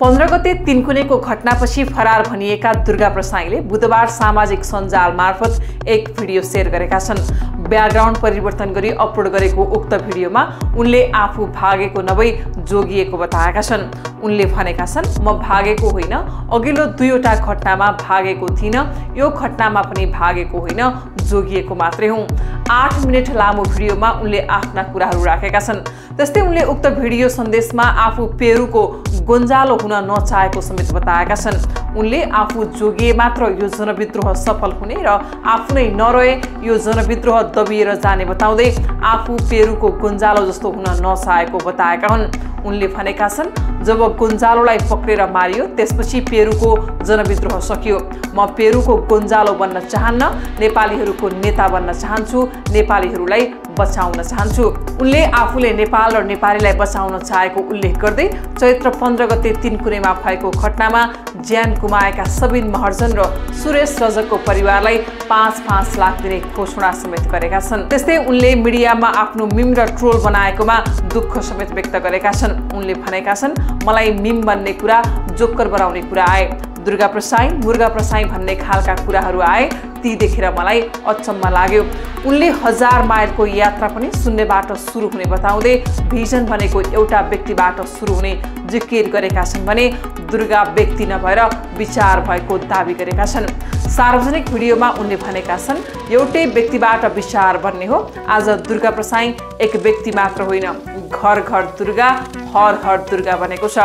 15 गते तीनकुनेको घटनापछि फरार भनिएका दुर्गा प्रसाईले बुधबार सामाजिक सञ्जाल मार्फत एक भिडियो शेयर गरेका छन्। ब्याकग्राउन्ड परिवर्तन गरी अपलोड गरेको उक्त भिडियोमा उनले आफू भागेको नभई जोगिएको बताएका छन्। उनले भनेका छन्, म भागेको होइन, अघिल्लो दुईवटा घटनामा भागेको थिइन, यो घटनामा पनि भागेको होइन, जोगिएको मात्रै हुँ। 8 मिनेट लामो भिडियोमा उनले आफ्ना कुराहरू राखेका छन्। त्यस्तै उनले उक्त भिडियो सन्देशमा आफू पेरुको गोन्जालो हुन नचाहेको समेत बताएका छन्। उनले आफू जोगिए मात्र यो जनविद्रोह सफल हुने र आफू नै नरहे यो जनविद्रोह दबिएर जाने बताउँदै आफू पेरुको गोन्जालो जस्तो हुन नचाहेको बताएका हुन्। उनले भनेका छन्, जब गोन्जालोलाई पक्रेर मारियो त्यसपछि पेरुको जनविद्रोह सकियो। म पेरुको गोन्जालो बन्न चाहन्न, नेपालीहरूको नेता बन्न चाहन्छु, नेपालीहरूलाई बचाउन चाहन्छु। उनले आफूले नेपाल र नेपालीलाई बचाउन चाहेको उल्लेख गर्दै चैत्र 15 गते तीनकुनेमा भएको घटनामा ज्यान गुमाएका सबिन महर्जन र सुरेश रजकको परिवारलाई 5-5 लाख दिने घोषणा समेत गरेका छन्। त्यस्तै उनले मिडियामा आफ्नो मिम र ट्रोल बनाएकोमा दुःख समेत व्यक्त गरेका छन्। उनले भनेका छन्, मलाई मिम बन्ने कुरा, जोकर बनाउने कुरा आए, दुर्गा प्रसाई, मुर्गा प्रसाई भन्ने खालका कुराहरू आए, ती देखेर मलाई अचम्म लाग्यो। उनले 1000 माइलको यात्रा पनि शून्यबाट सुरु हुने बताउँदै भिजन भनेको एउटा व्यक्तिबाट सुरु हुने जिकिर गरेका छन् भने दुर्गा व्यक्ति नभएर विचार भएको दावी गरेका छन्। सार्वजनिक भिडियोमा उनले भनेका छन्, एउटै व्यक्तिबाट विचार बन्ने हो। आज दुर्गा प्रसाई एक व्यक्ति मात्र होइन, घर घर दुर्गा, हर हर दुर्गा बनेको छ।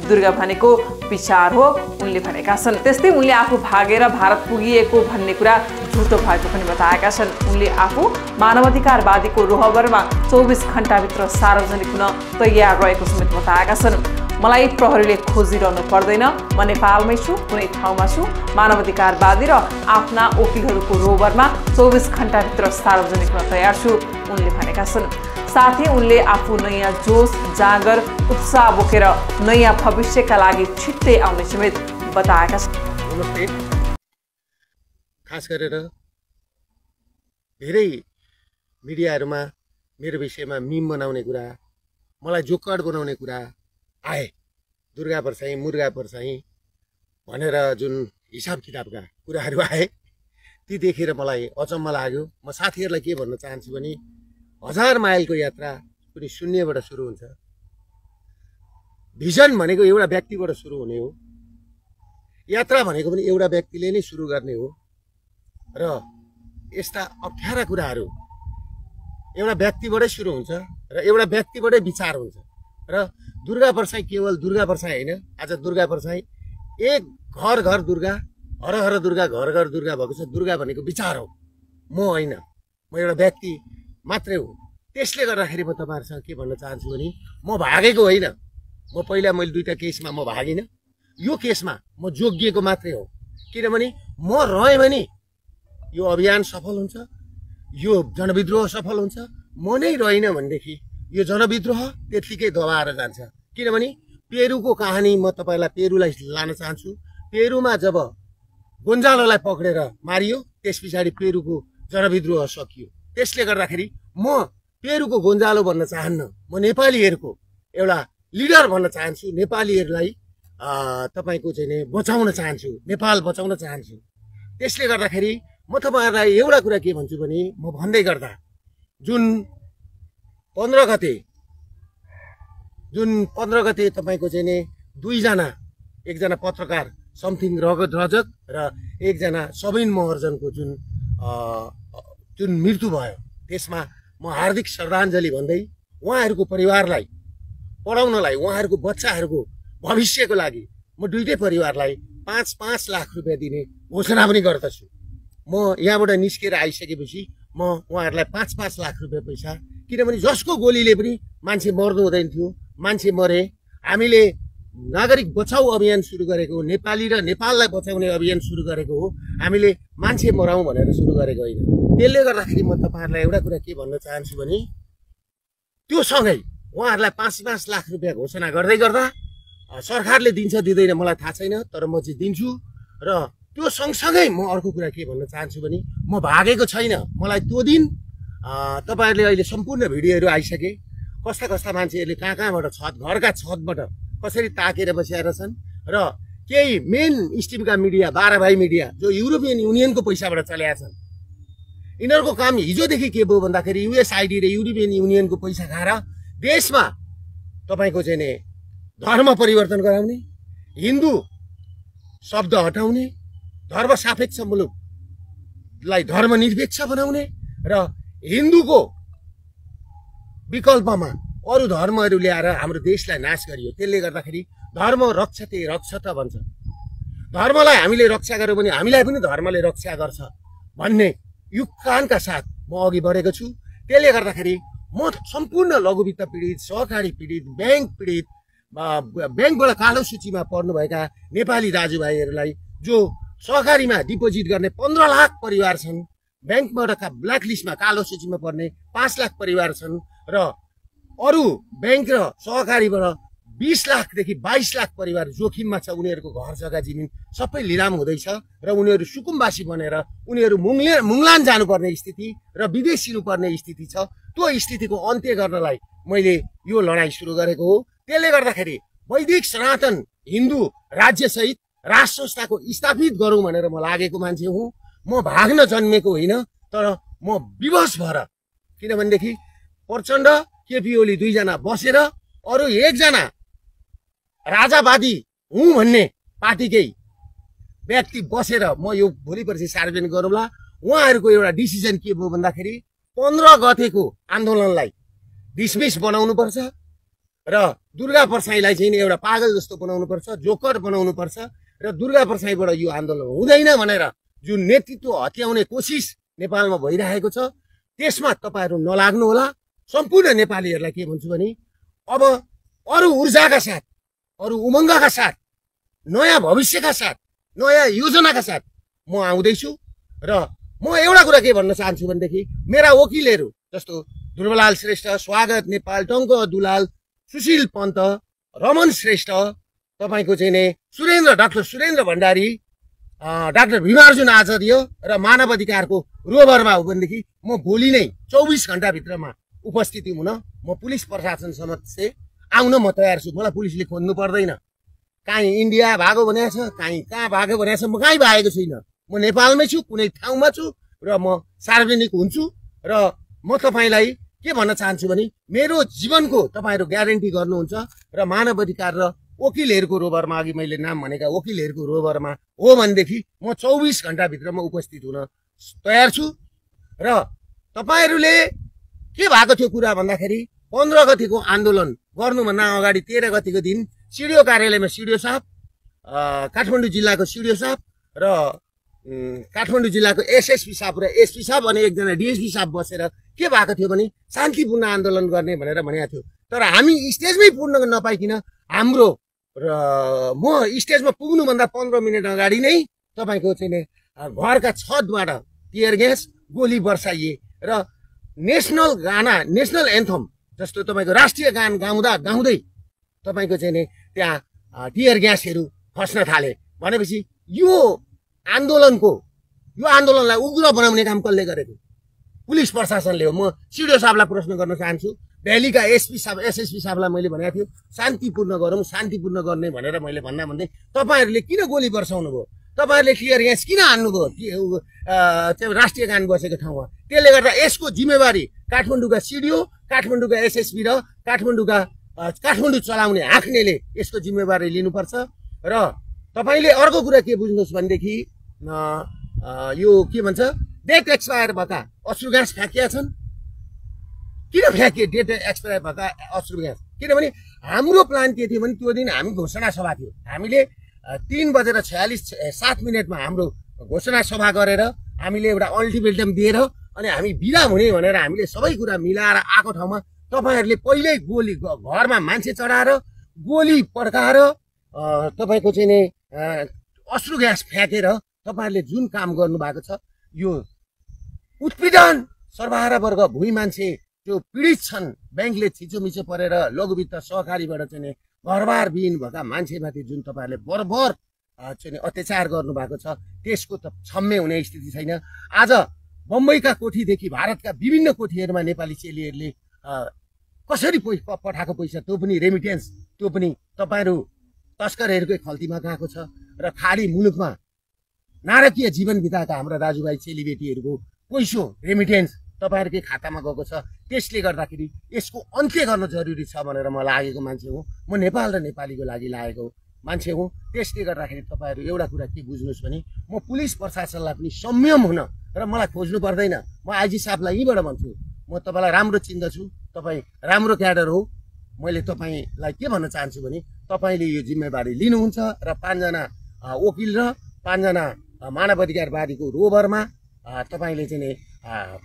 दुर्गा भनेको विचार हो, उनले भनेका छन्। त्यस्तै उनले आफू भागेर भारत पुगिएको भन्ने कुरा झुटो भएको पनि बताएका छन्। उनले आफू मानवाधिकारवादीको रोहबरमा 24 घण्टाभित्र सार्वजनिक हुन तयार रहेको समेत बताएका छन्। मलाई प्रहरीले खोजिरहनु पर्दैन, म नेपालमै छु, कुनै ठाउँमा छु, मानवाधिकारवादी र आफ्ना वकिलहरूको रोहबरमा 24 घण्टाभित्र सार्वजनिक हुन तयार छु, उनले भनेका छन्। साथै उनले आफू नयाँ जोस, जाँगर, उत्साह बोकेर नयाँ भविष्यका लागि छिट्टै आउने समेत बताएका छन्। नमस्ते। खास गरेर धेरै मिडियाहरूमा मेरो विषयमा मिम बनाउने कुरा, मलाई जोकर बनाउने कुरा आए, दुर्गा प्रसाई, मुर्गा प्रसाई भनेर जुन हिसाब किताबका कुराहरू आए, ती देखेर मलाई अचम्म लाग्यो। म साथीहरूलाई के भन्न चाहन्छु भने 1000 माइलको यात्रा कुनै शून्यबाट सुरु हुन्छ। भिजन भनेको एउटा व्यक्तिबाट सुरु हुने हो, यात्रा भनेको पनि एउटा व्यक्तिले नै सुरु गर्ने हो र यस्ता अप्ठ्यारा कुराहरू एउटा व्यक्तिबाटै सुरु हुन्छ र एउटा व्यक्तिबाटै विचार हुन्छ। र दुर्गा प्रसाई केवल दुर्गा प्रसाई होइन, आज दुर्गा प्रसाई एक घर घर दुर्गा, हर हर दुर्गा, घर घर दुर्गा भएको छ। दुर्गा भनेको विचार हो, म होइन, म एउटा व्यक्ति मात्रै हो। त्यसले गर्दाखेरि म तपाईँहरूसँग के भन्न चाहन्छु भने म भागेको होइन। मैले 2टा केसमा म भागिनँ, यो केसमा म जोगिएको मात्रै हो। किनभने म रहेँ भने यो अभियान सफल हुन्छ, यो जनविद्रोह सफल हुन्छ। म नै रहेन भनेदेखि यो जनविद्रोह त्यत्तिकै दबाएर जान्छ। किनभने पेरुको कहानी म तपाईँलाई पेरुलाई लान चाहन्छु। पेरुमा जब गोन्जालोलाई पक्रेर मारियो त्यस पछाडि पेरुको जनविद्रोह सकियो। त्यसले गर्दाखेरि म पेरुको गोन्जालो बन्न चाहन्न, म नेपालीहरूको एउटा लिडर भन्न चाहन्छु। नेपालीहरूलाई तपाईँको चाहिँ बचाउन चाहन्छु, नेपाल बचाउन चाहन्छु। त्यसले गर्दाखेरि म तपाईँहरूलाई एउटा कुरा के भन्छु भने म भन्दै गर्दा जुन 15 गते तपाईँको चाहिँ दुईजना, एकजना पत्रकार समथिङ रजक र एकजना सबिन महर्जनको जुन मृत्यु भयो, त्यसमा म हार्दिक श्रद्धाञ्जली भन्दै उहाँहरूको परिवारलाई पढाउनलाई, उहाँहरूको बच्चाहरूको भविष्यको लागि म दुईटै परिवारलाई 5-5 लाख रुपियाँ दिने घोषणा पनि गर्दछु। म यहाँबाट निस्केर आइसकेपछि म उहाँहरूलाई 5-5 लाख रुपियाँ पैसा, किनभने जसको गोलीले पनि मान्छे मर्नु हुँदैन थियो, मान्छे मरे। हामीले नागरिक बचाउ अभियान सुरु गरेको हो, नेपाली र नेपाललाई बचाउने अभियान सुरु गरेको हो, हामीले मान्छे मराउँ भनेर सुरु गरेको होइन। त्यसले गर्दाखेरि म तपाईँहरूलाई एउटा कुरा के भन्न चाहन्छु भने त्यो सँगै उहाँहरूलाई 5-5 लाख रुपियाँ घोषणा गर्दै गर्दा सरकारले दिन्छ दिँदैन मलाई थाहा छैन, तर म चाहिँ दिन्छु। र त्यो सँगसँगै म अर्को कुरा के भन्न चाहन्छु भने म भागेको छैन। मलाई त्यो दिन तपाईँहरूले अहिले सम्पूर्ण भिडियोहरू आइसके, कस्ता मान्छेहरूले कहाँबाट घरका छतबाट कसरी ताकेर बसेर छन् र केही मेन स्ट्रिमका मिडिया 12 भाइ मिडिया जो युरोपियन युनियनको पैसाबाट चलेका छन् यिनीहरूको काम हिजोदेखि के भयो भन्दाखेरि युएसआइडी र युरोपियन युनियनको पैसा खाएर देशमा तपाईको चाहिँ नि धर्म परिवर्तन गराउने हिन्दू शब्द हटाउने धर्म सापेक्ष मुलुकलाई धर्मनिरपेक्ष बनाउने र हिन्दूको विकल्पमा अरू धर्महरू ल्याएर हाम्रो देशलाई नाश गरियो त्यसले गर्दाखेरि धर्म रक्षते रक्षत भन्छ धर्मलाई हामीले रक्षा गर्यौं भने हामीलाई पनि धर्मले रक्षा गर्छ भन्ने युक्कानका साथ म अघि बढेको छु त्यसले गर्दाखेरि म सम्पूर्ण लघुवित्त पीडित सहकारी पीडित ब्याङ्क पीडित ब्याङ्कबाट कालो सूचीमा पर्नुभएका नेपाली दाजुभाइहरूलाई जो सहकारीमा डिपोजिट गर्ने 15 लाख परिवार छन् ब्याङ्कबाट ब्ल्याक लिस्टमा कालो सूचीमा पर्ने 5 लाख परिवार छन् र अरू ब्याङ्क र सहकारीबाट 20 लाखदेखि 22 लाख परिवार जोखिममा छ उनीहरूको घर जग्गा जमिन सबै लिलाम हुँदैछ र उनीहरू सुकुम्बासी बनेर उनीहरू मुङलान जानुपर्ने स्थिति र विदेश हिँड्नुपर्ने स्थिति छ त्यो स्थितिको अन्त्य गर्नलाई मैले यो लडाईँ सुरु गरेको हो त्यसले गर्दाखेरि वैदिक सनातन हिन्दू राज्यसहित राष्ट्र संस्थाको स्थापित गरौँ भनेर म लागेको मान्छे हुँ म भाग्न जन्मेको होइन तर म विवश भएर किनभनेदेखि प्रचण्ड केपी ओली दुईजना बसेर अरू एकजना राजावादी हुँ भन्ने पार्टीकै व्यक्ति बसेर म यो भोलि पर्सि सार्वजनिक गरौँला उहाँहरूको एउटा डिसिजन के भयो भन्दाखेरि 15 गतेको आन्दोलनलाई डिसमिस बनाउनु पर्छ र दुर्गा परसाईलाई चाहिँ एउटा पागल जस्तो बनाउनु पर्छ जोकर बनाउनु पर्छ र दुर्गा परसाईबाट यो आन्दोलन हुँदैन भनेर जुन नेतृत्व हत्याउने कोसिस नेपालमा भइरहेको छ त्यसमा तपाईहरु नलाग्नु होला सम्पूर्ण नेपालीहरूलाई के भन्छु भने अब अरू ऊर्जाका साथ अरू उमङ्गका साथ नयाँ भविष्यका साथ नयाँ योजनाका साथ म आउँदैछु र म एउटा कुरा के भन्न चाहन्छु भनेदेखि मेरा वकिलहरू जस्तो ध्रुवलाल श्रेष्ठ स्वागत नेपाल टङ्क दुलाल सुशील पन्त रमन श्रेष्ठ तपाईको चाहिँ नि डाक्टर सुरेन्द्र भण्डारी डाक्टर भीमार्जुन आचार्य र मानव अधिकारको रोभरमा हो भनेदेखि म भोलि नै 24 घण्टा भित्रमा उपस्थिति हुन म पुलिस प्रशासन समक्ष आउन म तयार छु मलाई पुलिसले खोज्नु पर्दैन काहीँ इन्डिया भागो भनेको छ काहीँ कहाँ भागो भनेको छ म कहीँ भागेको छैन म नेपालमै छु कुनै ठाउँमा छु र म सार्वजनिक हुन्छु र म तपाईलाई के भन्न चाहन्छु भने मेरो जीवनको तपाईहरु ग्यारेन्टी गर्नुहुन्छ र मानव अधिकार र वकिलहरूको रोभरमा अघि मैले नाम भनेका वकिलहरूको रोभरमा हो भनेदेखि म 24 घण्टा भित्रमा उपस्थित हुन तयार छु र तपाईहरुले के भएको थियो कुरा भन्दाखेरि 15 गतेको आन्दोलन गर्नुभन्दा अगाडि 13 गतेको दिन सिडिओ कार्यालयमा सिडिओ साहब काठमाडौँ जिल्लाको सिडिओ साहब र काठमाडौँ जिल्लाको एसएसपी साहब र एसपी साहब अनि एकजना डिएसपी साहब बसेर के भएको थियो भने शान्तिपूर्ण आन्दोलन गर्ने भनेर भनेको थियो तर हामी स्टेजमै पुग्न नपाइकिन हाम्रो र म स्टेजमा पुग्नु भन्दा 15 मिनेट अगाडि नै तपाईको चाहिँ घरका छतबाट टियर ग्यास गोली बर्साइए र नेशनल गाना नेशनल एन्थम जस्तो तपाईको राष्ट्रिय गान गाउँदै तपाईको चाहिँ त्यहाँ टियर ग्यासहरू खस्न थाले भनेपछि यो आन्दोलनलाई उग्र बनाउने काम कसले गरेको पुलिस प्रशासनले हो म सिडिओ साहबलाई प्रश्न गर्न चाहन्छु दिल्लीका एसपी साहब एसएसपी साहबलाई मैले भनेको थियो शान्तिपूर्ण गरौँ शान्तिपूर्ण गर्ने भनेर मैले भन्दै तपाईहरुले किन गोली बर्साउनु भयो तपाईहरुले टियर ग्यास किन हान्नु भयो राष्ट्रिय गान बसेको ठाउँमा त्यसले गर्दा यसको जिम्मेवारी काठमाडौँका सिडिओ काठमाडौँका एसएसपी र काठमाडौँ चलाउने हाँक्नेले यसको जिम्मेवारी लिनुपर्छ र तपाईले अर्को कुरा के बुझ्नुहोस् भनेदेखि यो के भन्छ डेट एक्सपायर भएका अश्रु ग्यास फ्याँकिया छन् किन फ्याँकिए डेट एक्सपायर भएका अश्रु ग्यास किनभने हाम्रो प्लान के थियो भने त्यो दिन हामी घोषणा सभा थियो हामीले 3:46 हाम्रो घोषणा सभा गरेर हामीले एउटा अल्टिमेटम दिएर अनि हामी बिदा हुने भनेर हामीले सबै कुरा मिलाएर आएको ठाउँमा तपाईहरुले पहिल्यै गोली घरमा मान्छे चढाएर गोली पड्काएर तपाईको चाहिँ नि अश्रु ग्यास फ्याँकेर तपाईहरुले जुन काम गर्नु भएको छ यो उत्पीडन सर्वहारा वर्ग भुइँ मान्छे जो पीडित छन् ब्याङ्कले छिचोमिचो परेर लघुवित्त सहकारीबाट चाहिँ घरबार विहीन भएका मान्छेमाथि जुन तपाईहरुले बरबर चाहिँ अत्याचार गर्नु भएको छ त्यसको त क्षम्य हुने स्थिति छैन आज बम्बईका कोठीदेखि भारतका विभिन्न कोठीहरुमा नेपाली चेलीहरुले कसरी पठाएको पैसा त्यो पनि रेमिटेन्स त्यो पनि तपाईँहरू तस्करहरूकै खल्तीमा गएको छ र खाडी मुलुकमा नारकीय जीवन बिताएका हाम्रा दाजुभाइ चेलीबेटीहरूको पैसो रेमिटेन्स तपाईँहरूकै खातामा गएको छ। त्यसले गर्दाखेरि यसको अन्त्य गर्न जरुरी छ भनेर म लागेको मान्छे हुँ। म नेपाल र नेपालीको लागि लागेको मान्छे हुँ। त्यसले गर्दाखेरि तपाईँहरू एउटा कुरा के बुझ्नुहोस् भने म पुलिस प्रशासनलाई पनि संयम हुन र मलाई खोज्नु पर्दैन। म आइजी साहबलाई यहीँबाट भन्छु, म तपाईँलाई राम्रो चिन्दछु, तपाईँ राम्रो क्याडर हो। मैले तपाईँलाई के भन्न चाहन्छु भने तपाईँले यो जिम्मेवारी लिनुहुन्छ र 5 जना वकिल र 5 जना मानवाधिकारवादीको रोबरमा तपाईँले चाहिँ नि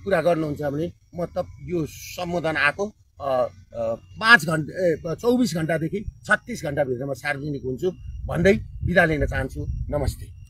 पुरा गर्नुहुन्छ भने म यो सम्बोधन आएको 24 घन्टादेखि 36 घन्टाभित्रमा सार्वजनिक हुन्छु भन्दै बिदा लिन चाहन्छु। नमस्ते।